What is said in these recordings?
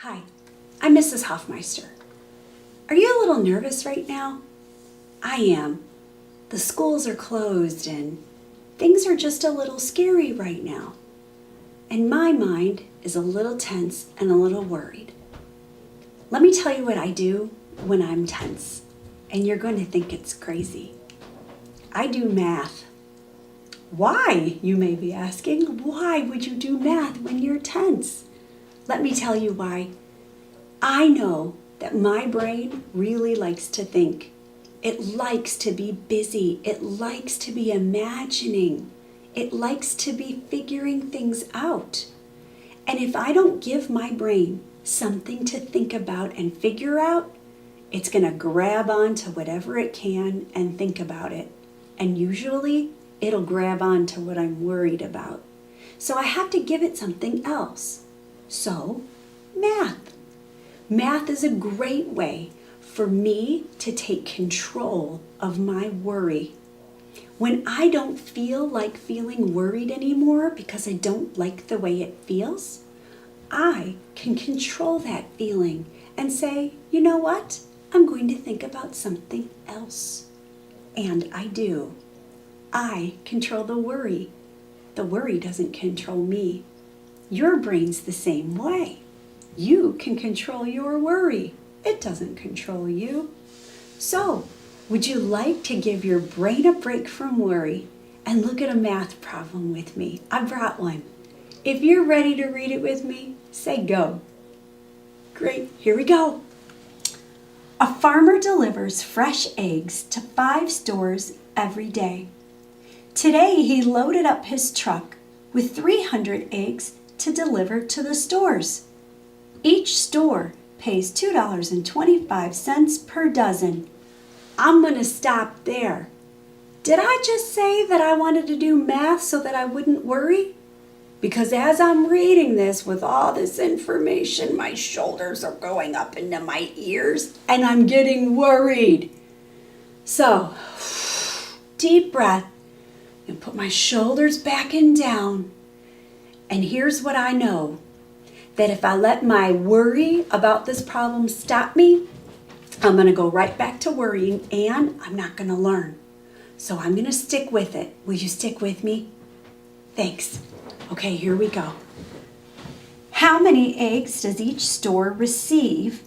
Hi, I'm Mrs. Hoffmeister. Are you a little nervous right now? I am. The schools are closed and things are just a little scary right now. And my mind is a little tense and a little worried. Let me tell you what I do when I'm tense, and you're going to think it's crazy. I do math. Why, you may be asking? Why would you do math when you're tense? Let me tell you why. I know that my brain really likes to think. It likes to be busy. It likes to be imagining. It likes to be figuring things out. And if I don't give my brain something to think about and figure out, it's going to grab onto whatever it can and think about it. And usually, it'll grab onto what I'm worried about. So I have to give it something else. So, math. Math is a great way for me to take control of my worry. When I don't feel like feeling worried anymore because I don't like the way it feels, I can control that feeling and say, you know what? I'm going to think about something else. And I do. I control the worry. The worry doesn't control me. Your brain's the same way. You can control your worry. It doesn't control you. So, would you like to give your brain a break from worry and look at a math problem with me? I brought one. If you're ready to read it with me, say go. Great, here we go. A farmer delivers fresh eggs to 5 stores every day. Today he loaded up his truck with 300 eggs to deliver to the stores. Each store pays $2.25 per dozen. I'm going to stop there. Did I just say that I wanted to do math so that I wouldn't worry? Because as I'm reading this with all this information, my shoulders are going up into my ears and I'm getting worried. So, deep breath and put my shoulders back and down. And here's what I know, that if I let my worry about this problem stop me, I'm going to go right back to worrying and I'm not going to learn. So I'm going to stick with it. Will you stick with me? Thanks. Okay, here we go. How many eggs does each store receive?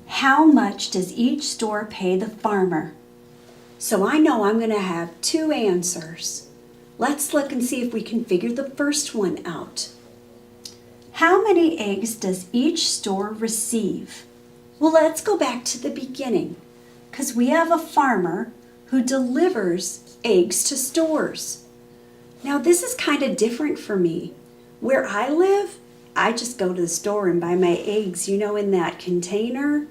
How much does each store pay the farmer? So I know I'm going to have 2 answers. Let's look and see if we can figure the first one out. How many eggs does each store receive? Well, let's go back to the beginning, because we have a farmer who delivers eggs to stores. Now, this is kind of different for me. Where I live, I just go to the store and buy my eggs, in that container.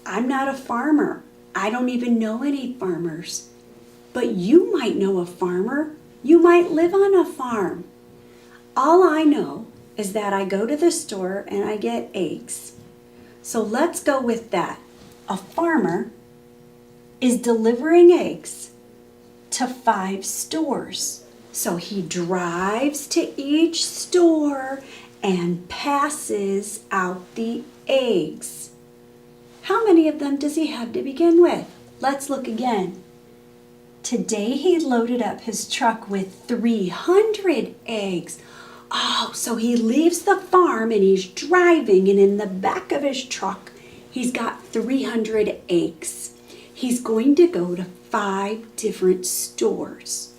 I'm not a farmer. I don't even know any farmers. But you might know a farmer. You might live on a farm. All I know is that I go to the store and I get eggs. So let's go with that. A farmer is delivering eggs to 5 stores. So he drives to each store and passes out the eggs. How many of them does he have to begin with? Let's look again. Today he loaded up his truck with 300 eggs. Oh, so he leaves the farm and he's driving, and in the back of his truck, he's got 300 eggs. He's going to go to 5 different stores.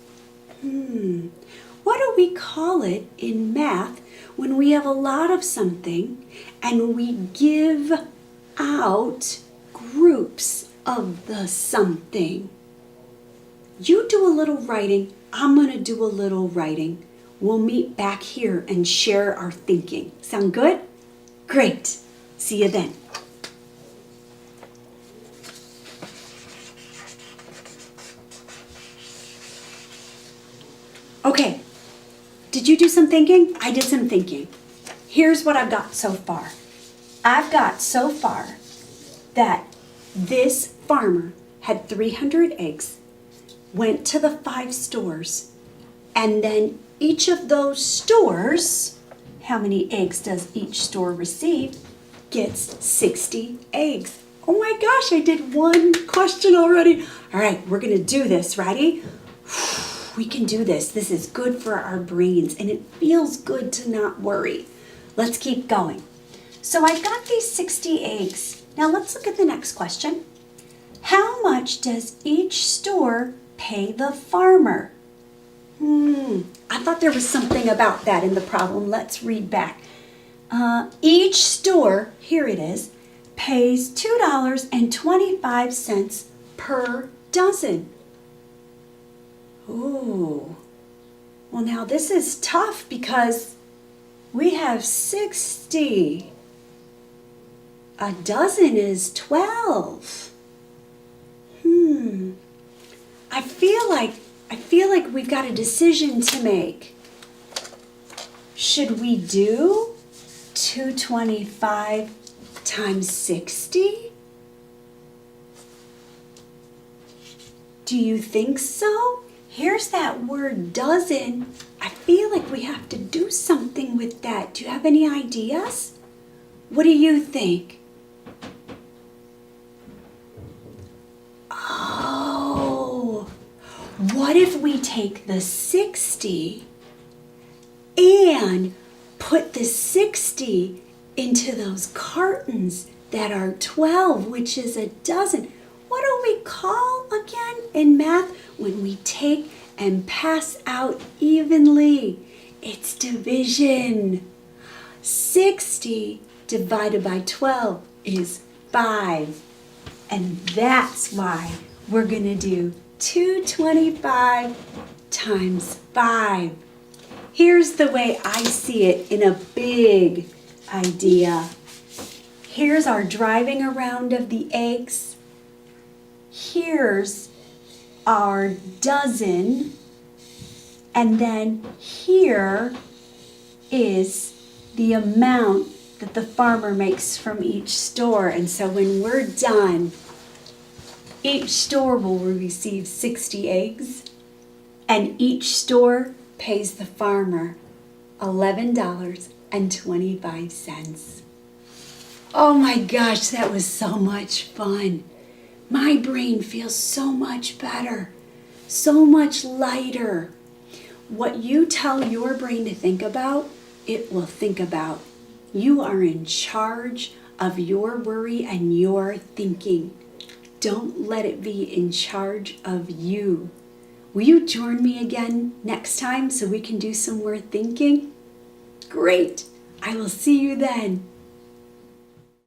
What do we call it in math when we have a lot of something and we give out groups of the something? You do a little writing, I'm going to do a little writing. We'll meet back here and share our thinking. Sound good? Great. See you then. Okay. Did you do some thinking? I did some thinking. Here's what I've got so far. I've got so far that this farmer had 300 eggs, went to the 5 stores, and then each of those stores, how many eggs does each store receive, gets 60 eggs. Oh my gosh, I did one question already. All right, we're gonna do this. Ready? We can do this. This is good for our brains, and it feels good to not worry. Let's keep going. So I've got these 60 eggs. Now let's look at the next question. How much does each store pay the farmer? I thought there was something about that in the problem. Let's read back. Each store, here it is, pays $2.25 per dozen. Ooh. Well, now this is tough because we have 60. A dozen is 12. I feel like we've got a decision to make. Should we do 225 times 60? Do you think so? Here's that word dozen. I feel like we have to do something with that. Do you have any ideas? What do you think? Oh, what if we take the 60 and put the 60 into those cartons that are 12, which is a dozen? What do we call again in math when we take and pass out evenly? It's division. 60 divided by 12 is 5. And that's why we're going to do 225 times 5. Here's the way I see it in a big idea. Here's our driving around of the eggs. Here's our dozen. And then here is the amount that the farmer makes from each store. And so when we're done, each store will receive 60 eggs, and each store pays the farmer $11.25. Oh my gosh, that was so much fun. My brain feels so much better, so much lighter. What you tell your brain to think about, it will think about. You are in charge of your worry and your thinking. Don't let it be in charge of you. Will you join me again next time so we can do some more thinking? Great. I will see you then.